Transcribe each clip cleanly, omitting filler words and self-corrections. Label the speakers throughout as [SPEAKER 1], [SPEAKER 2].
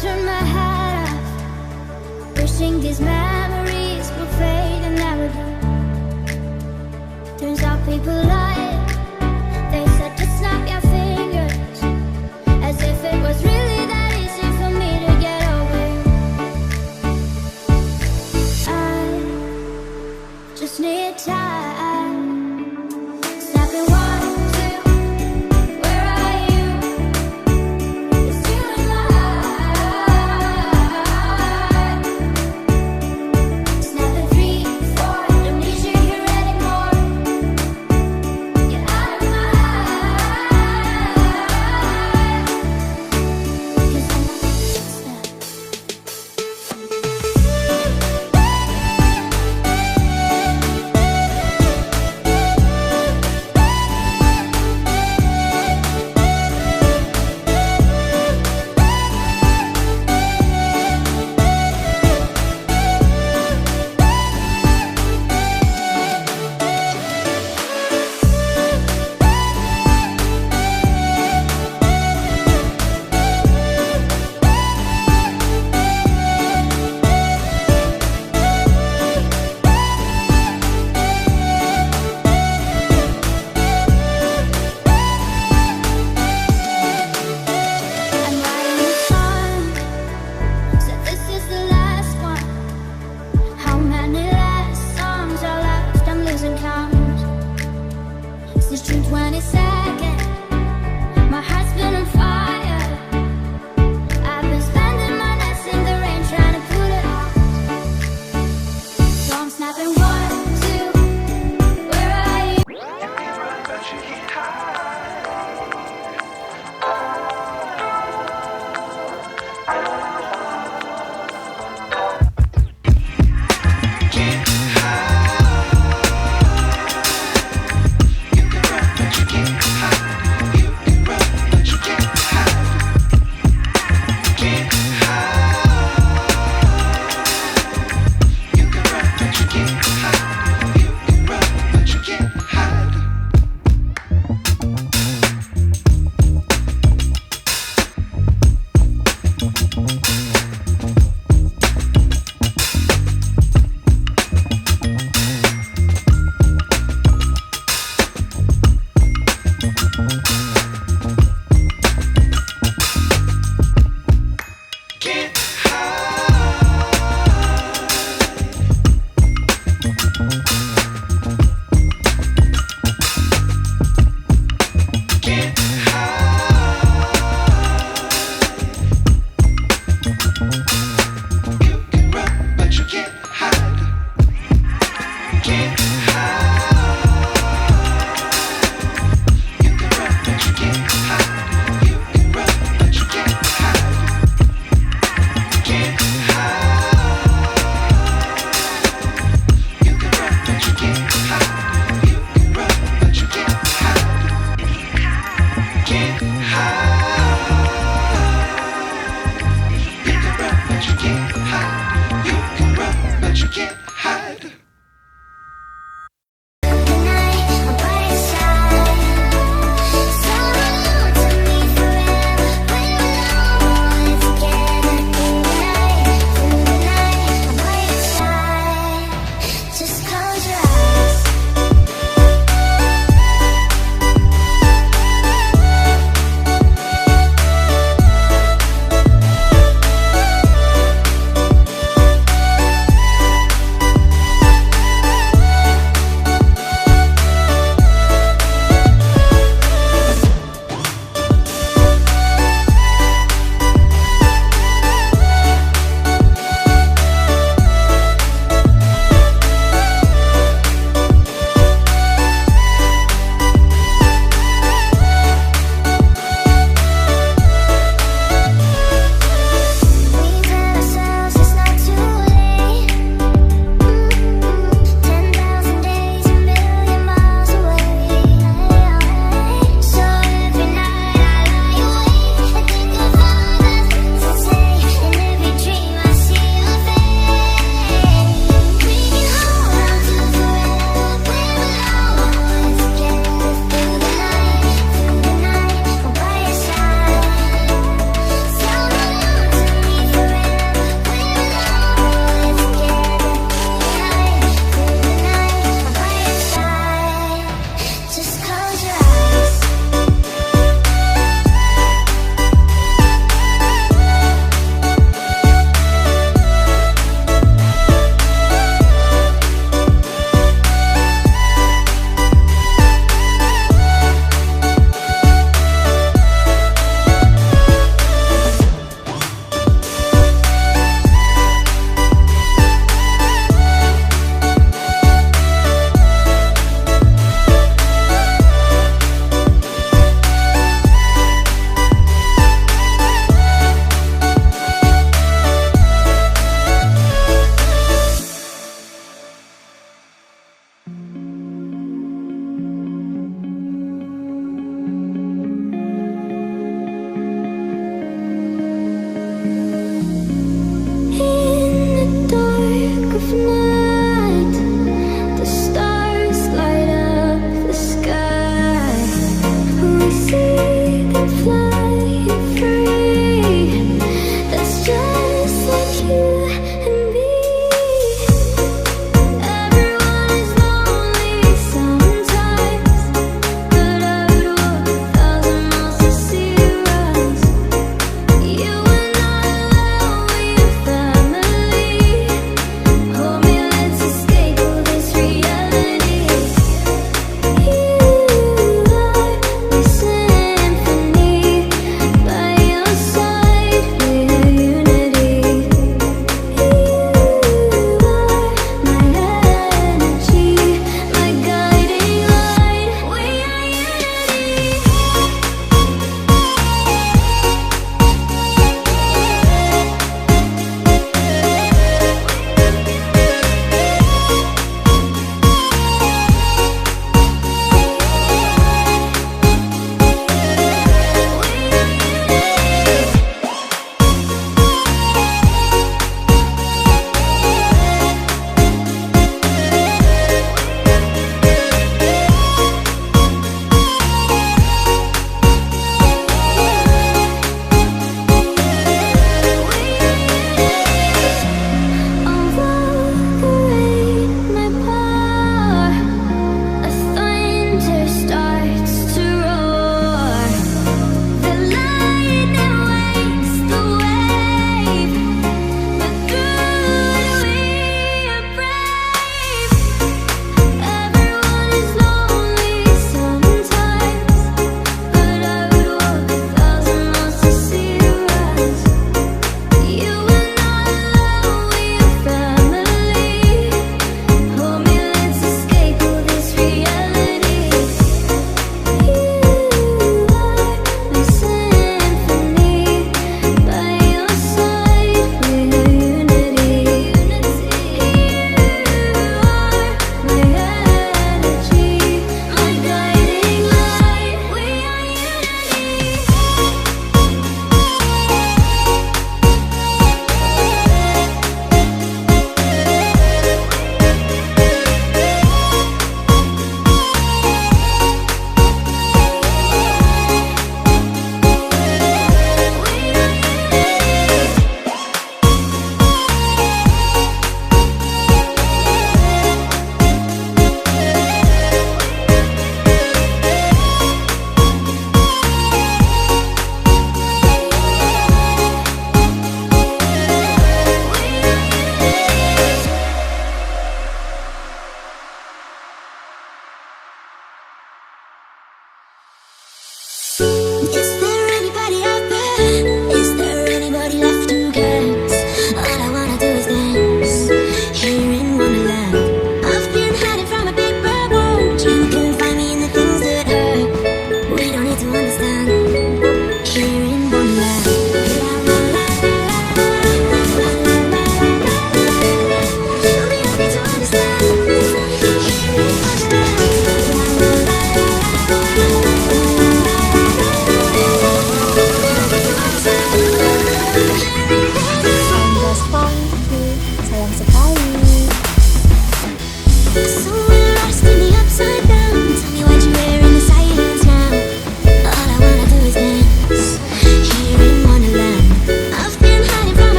[SPEAKER 1] turn my head off, wishing these memories will fade and never do. Turns out people lie. They said to snap your fingers, as if it was really that easy for me to get over you. I just need time. Snapping 1, 2, where are you? It's you in my heart. Snapping 3, 4, don't need you here anymore. Get out of my eyes. 'Cause I'm snap. I'm writing a song, so this is the last one. How many last songs are left? I'm losing count. Since June 22nd, my heart's been on fire. I've been spending my nights in the rain trying to put it out. So I'm snapping 1, 2, where are you?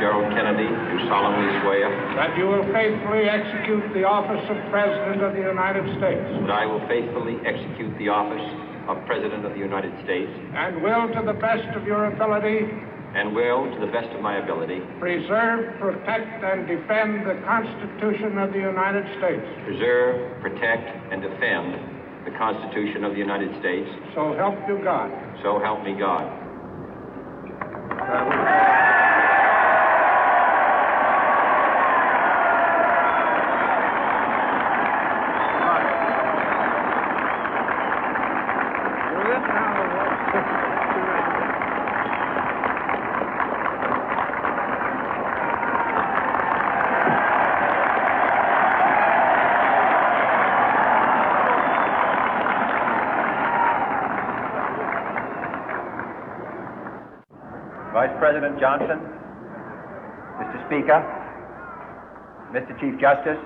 [SPEAKER 2] Gerald Kennedy, do solemnly swear
[SPEAKER 3] that you will faithfully execute the office of President of the United States.
[SPEAKER 2] that I will faithfully execute the office of President of the United States
[SPEAKER 3] And will, to the best of your ability,
[SPEAKER 2] and will, to the best of my ability,
[SPEAKER 3] preserve, protect, and defend the Constitution of the United States.
[SPEAKER 2] preserve, protect, and defend the Constitution of the United States.
[SPEAKER 3] So help you God.
[SPEAKER 2] So help me God.
[SPEAKER 4] Vice President Johnson, Mr. Speaker, Mr. Chief Justice,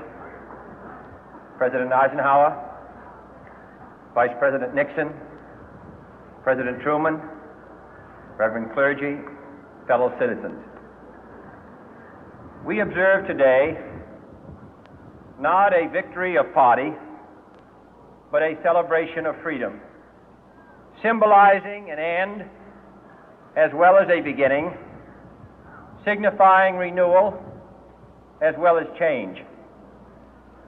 [SPEAKER 4] President Eisenhower, Vice President Nixon, President Truman, Reverend clergy, fellow citizens. We observe today not a victory of party, but a celebration of freedom, symbolizing an end as well as a beginning, signifying renewal as well as change.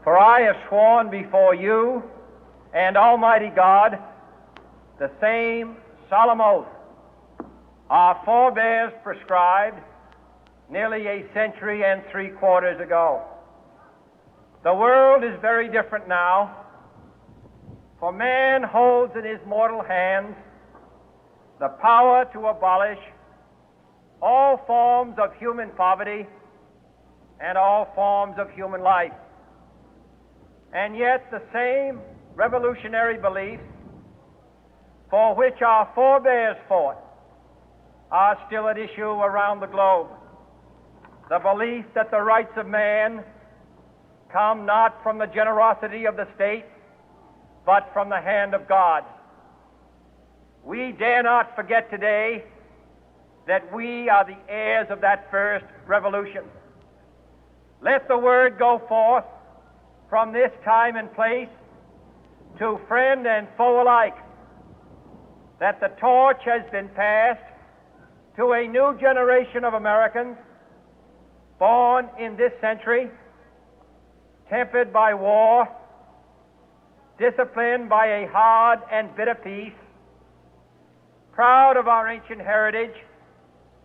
[SPEAKER 4] For I have sworn before you and Almighty God the same solemn oath our forebears prescribed nearly a century and 3/4 ago. The world is very different now, for man holds in his mortal hands the power to abolish all forms of human poverty and all forms of human life. And yet the same revolutionary beliefs for which our forebears fought are still at issue around the globe. The belief that the rights of man come not from the generosity of the state, but from the hand of God. We dare not forget today that we are the heirs of that first revolution. Let the word go forth from this time and place to friend and foe alike that the torch has been passed to a new generation of Americans born in this century, tempered by war, disciplined by a hard and bitter peace, proud of our ancient heritage,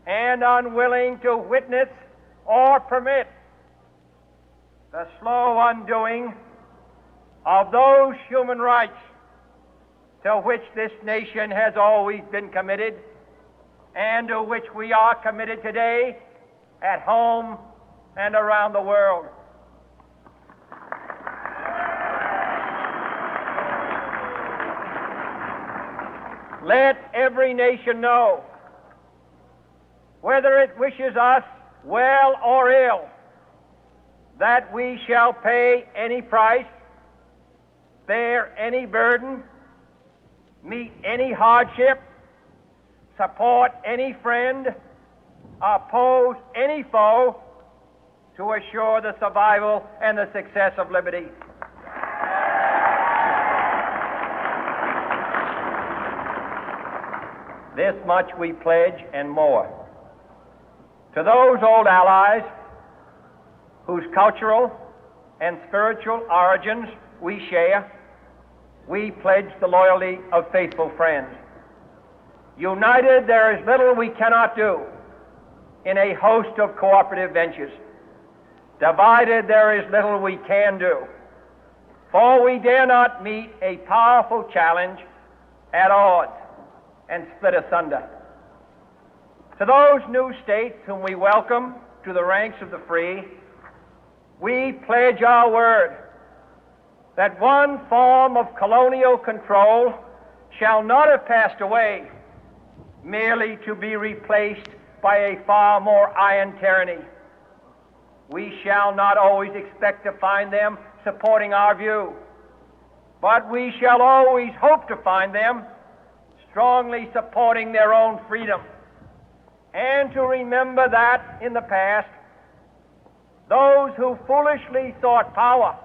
[SPEAKER 4] and unwilling to witness or permit the slow undoing of those human rights to which this nation has always been committed and to which we are committed today at home and around the world. Let every nation know, whether it wishes us well or ill, that we shall pay any price, bear any burden, meet any hardship, support any friend, oppose any foe to assure the survival and the success of liberty. This much we pledge and more. To those old allies whose cultural and spiritual origins we share, we pledge the loyalty of faithful friends. United, there is little we cannot do in a host of cooperative ventures. Divided, there is little we can do, for we dare not meet a powerful challenge at odds and split asunder. To those new states whom we welcome to the ranks of the free, we pledge our word that one form of colonial control shall not have passed away merely to be replaced by a far more iron tyranny. We shall not always expect to find them supporting our view, but we shall always hope to find them strongly supporting their own freedom, and to remember that in the past, those who foolishly sought power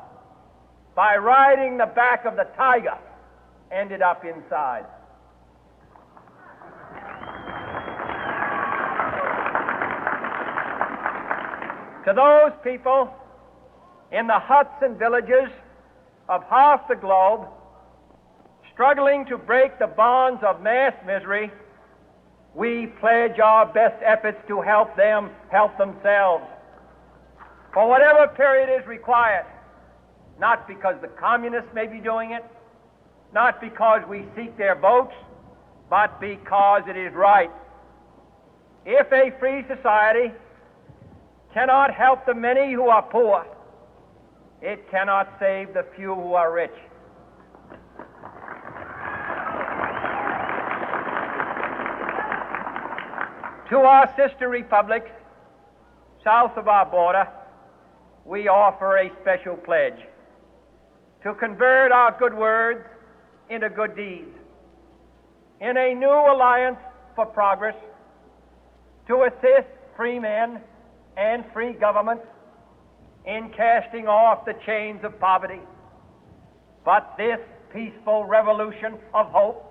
[SPEAKER 4] by riding the back of the tiger ended up inside. To those people in the huts and villages of half the globe struggling to break the bonds of mass misery, we pledge our best efforts to help them help themselves for whatever period is required, not because the communists may be doing it, not because we seek their votes, but because it is right. If a free society cannot help the many who are poor, it cannot save the few who are rich. To our sister republics south of our border, we offer a special pledge to convert our good words into good deeds, in a new alliance for progress, to assist free men and free governments in casting off the chains of poverty. But this peaceful revolution of hope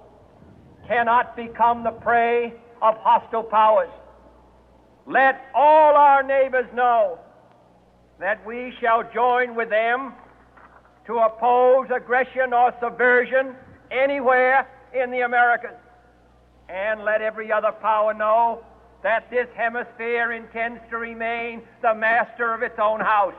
[SPEAKER 4] cannot become the prey of hostile powers. Let all our neighbors know that we shall join with them to oppose aggression or subversion anywhere in the Americas. And let every other power know that this hemisphere intends to remain the master of its own house.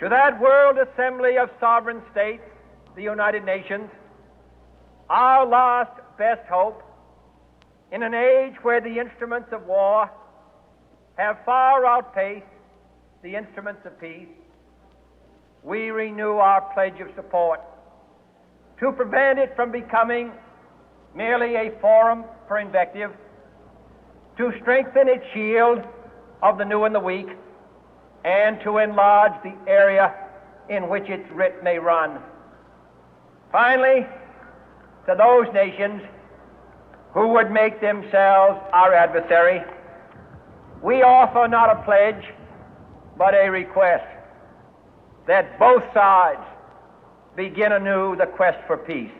[SPEAKER 4] To that World Assembly of Sovereign States, the United Nations, our last best hope, in an age where the instruments of war have far outpaced the instruments of peace, we renew our pledge of support to prevent it from becoming merely a forum for invective, to strengthen its shield of the new and the weak, and to enlarge the area in which its writ may run. Finally, to those nations who would make themselves our adversary, we offer not a pledge, but a request that both sides begin anew the quest for peace.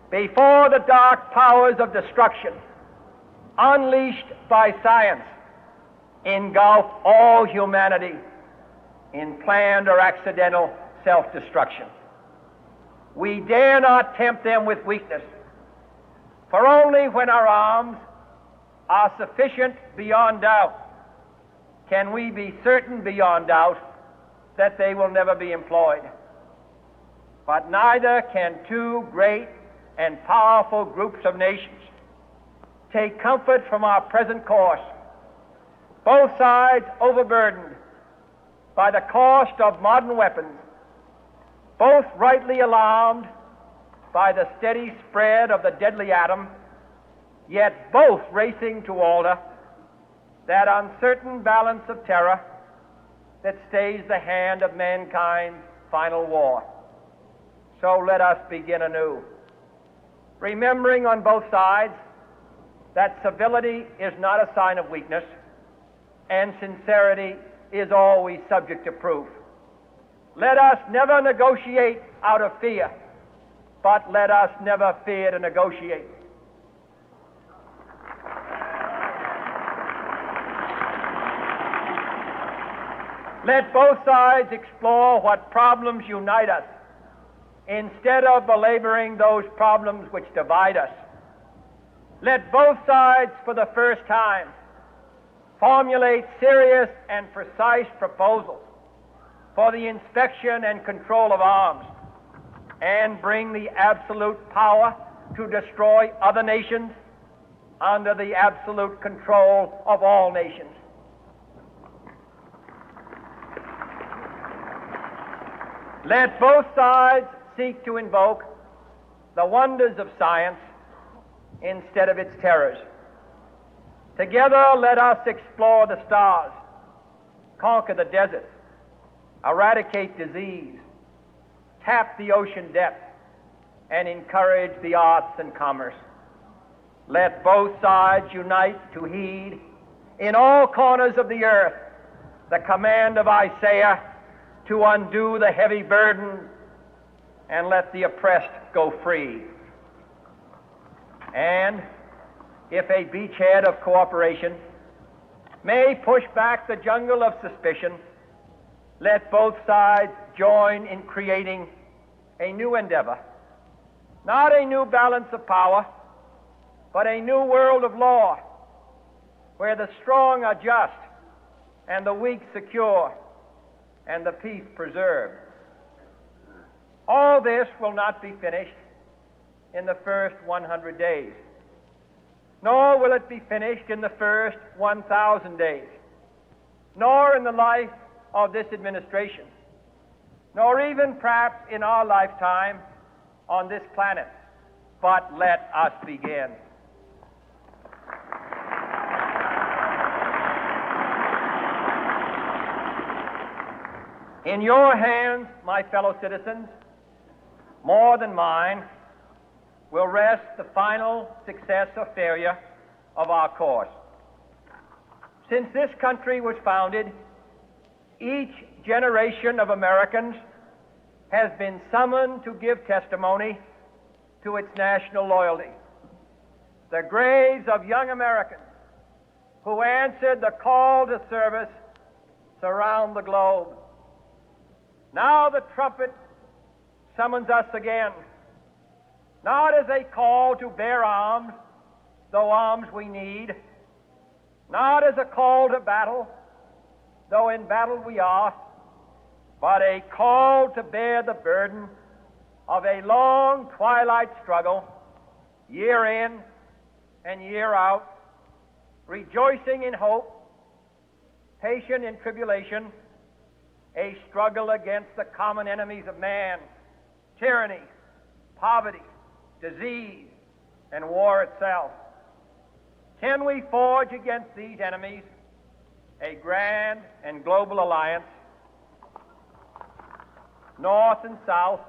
[SPEAKER 4] Before the dark powers of destruction, unleashed by science, engulf all humanity in planned or accidental self-destruction, we dare not tempt them with weakness, for only when our arms are sufficient beyond doubt can we be certain beyond doubt that they will never be employed. But neither can two great and powerful groups of nations take comfort from our present course, both sides overburdened by the cost of modern weapons, both rightly alarmed by the steady spread of the deadly atom, yet both racing to alter that uncertain balance of terror that stays the hand of mankind's final war. So let us begin anew, remembering on both sides that civility is not a sign of weakness, and sincerity is always subject to proof. Let us never negotiate out of fear, but let us never fear to negotiate. Let both sides explore what problems unite us, instead of belaboring those problems which divide us. Let both sides, for the first time, formulate serious and precise proposals for the inspection and control of arms, and bring the absolute power to destroy other nations under the absolute control of all nations. Let both sides seek to invoke the wonders of science instead of its terrors. Together, let us explore the stars, conquer the deserts, eradicate disease, tap the ocean depth and encourage the arts and commerce. Let both sides unite to heed in all corners of the earth the command of Isaiah to undo the heavy burden and let the oppressed go free. And if a beachhead of cooperation may push back the jungle of suspicion, let both sides join in creating a new endeavor, not a new balance of power, but a new world of law, where the strong are just and the weak secure and the peace preserved. All this will not be finished in the first 100 days, nor will it be finished in the first 1,000 days, nor in the life of this administration, nor even perhaps in our lifetime on this planet. But let us begin. In your hands, my fellow citizens, more than mine, will rest the final success or failure of our course. Since this country was founded, each generation of Americans has been summoned to give testimony to its national loyalty. The graves of young Americans who answered the call to service surround the globe. Now the trumpet summons us again, not as a call to bear arms, though arms we need, not as a call to battle, though in battle we are, but a call to bear the burden of a long twilight struggle, year in and year out, rejoicing in hope, patient in tribulation, a struggle against the common enemies of man, tyranny, poverty, disease, and war itself. Can we forge against these enemies a grand and global alliance, north and south,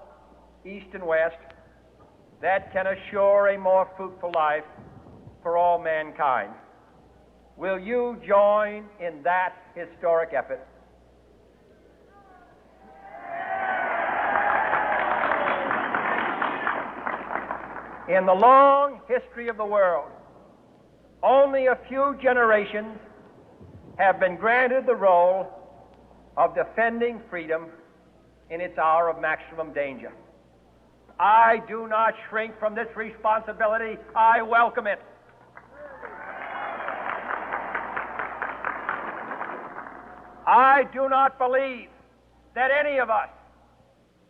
[SPEAKER 4] east and west, that can assure a more fruitful life for all mankind? Will you join in that historic effort? In the long history of the world, only a few generations have been granted the role of defending freedom in its hour of maximum danger. I do not shrink from this responsibility. I welcome it. I do not believe that any of us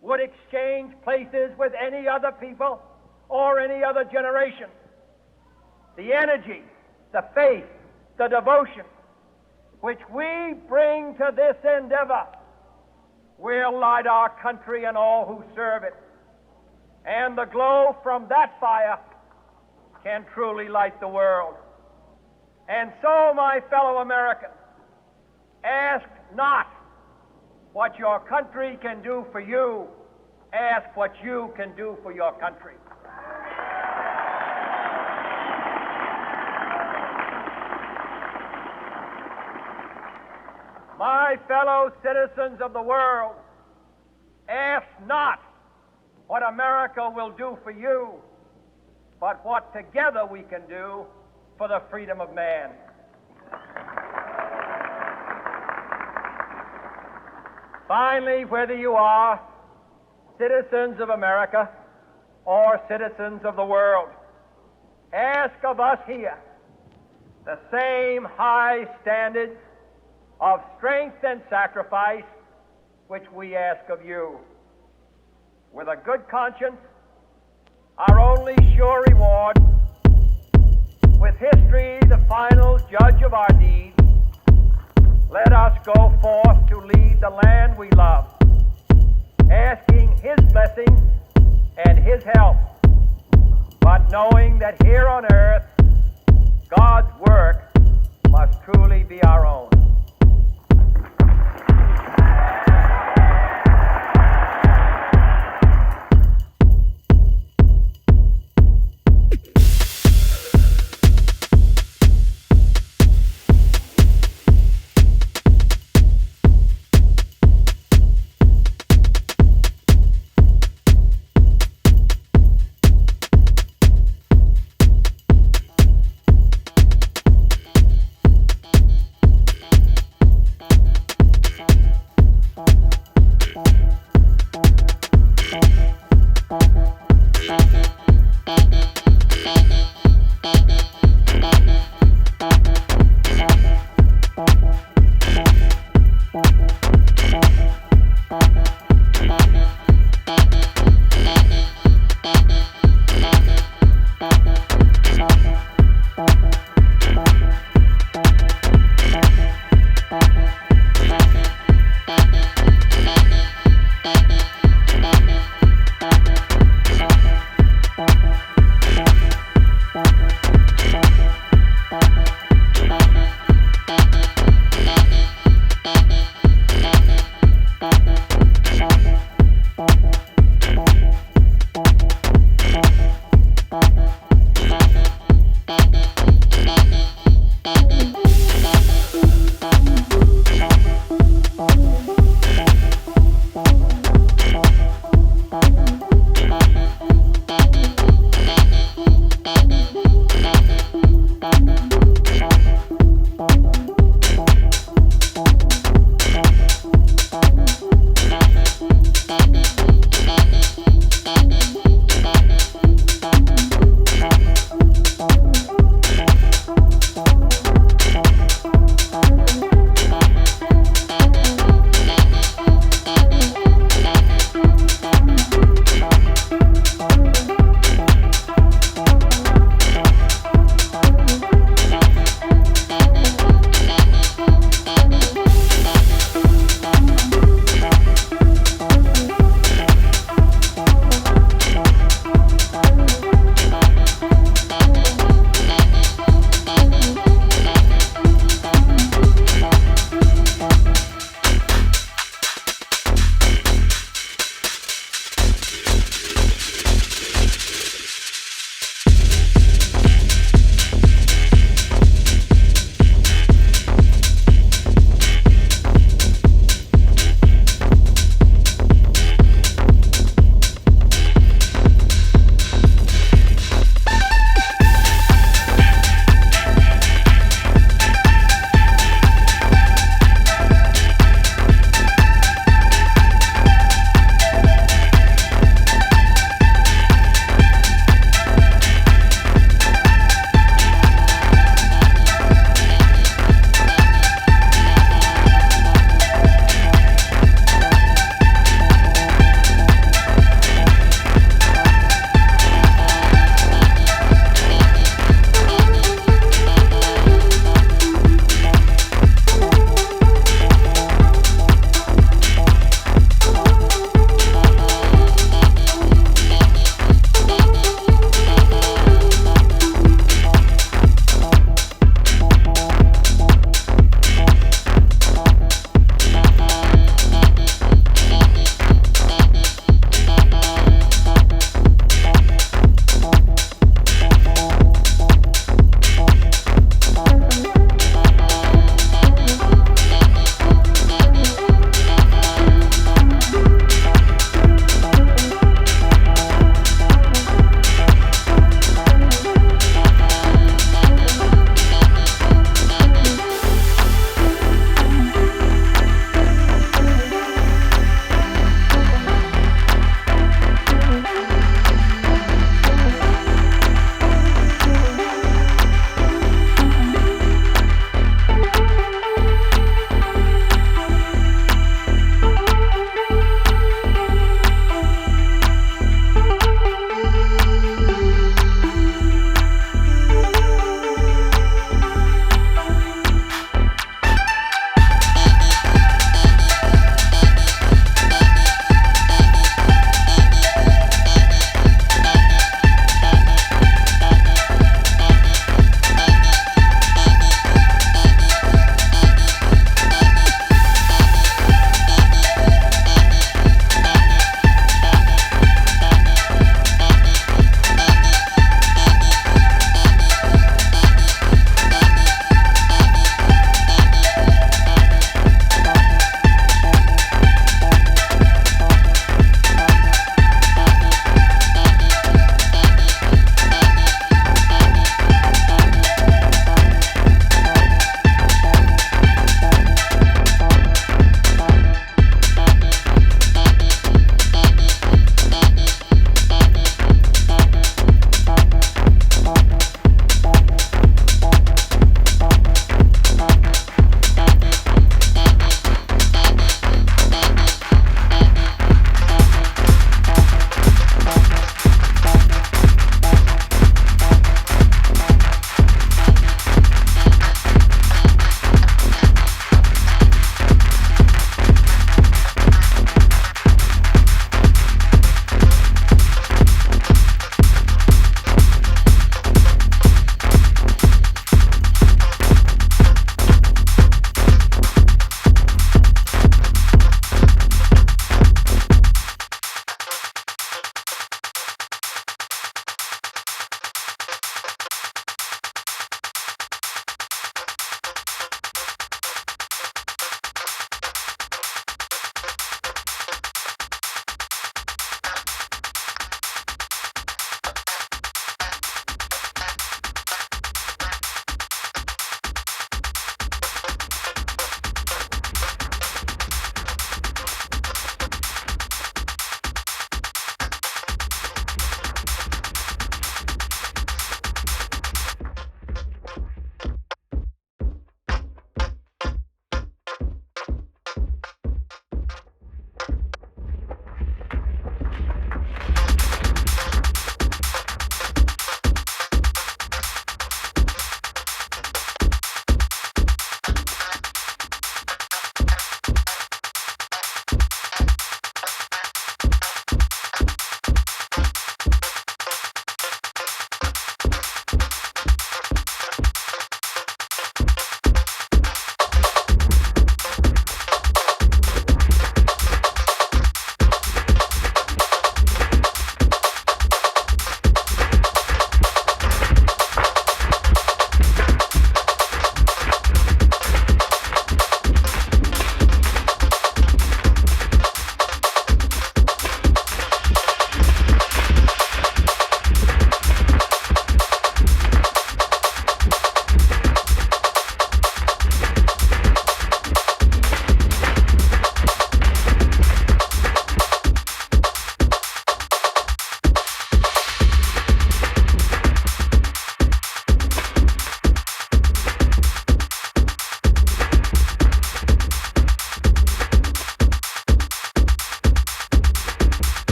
[SPEAKER 4] would exchange places with any other people or any other generation. The energy, the faith, the devotion which we bring to this endeavor will light our country and all who serve it. And the glow from that fire can truly light the world. And so, my fellow Americans, ask not what your country can do for you. Ask what you can do for your country. My fellow citizens of the world, ask not what America will do for you, but what together we can do for the freedom of man. Finally, whether you are citizens of America or citizens of the world, ask of us here the same high standards of strength and sacrifice which we ask of you. With a good conscience, our only sure reward, with history the final judge of our deeds, let us go forth to lead the land we love, asking His blessing and His help, but knowing that here on earth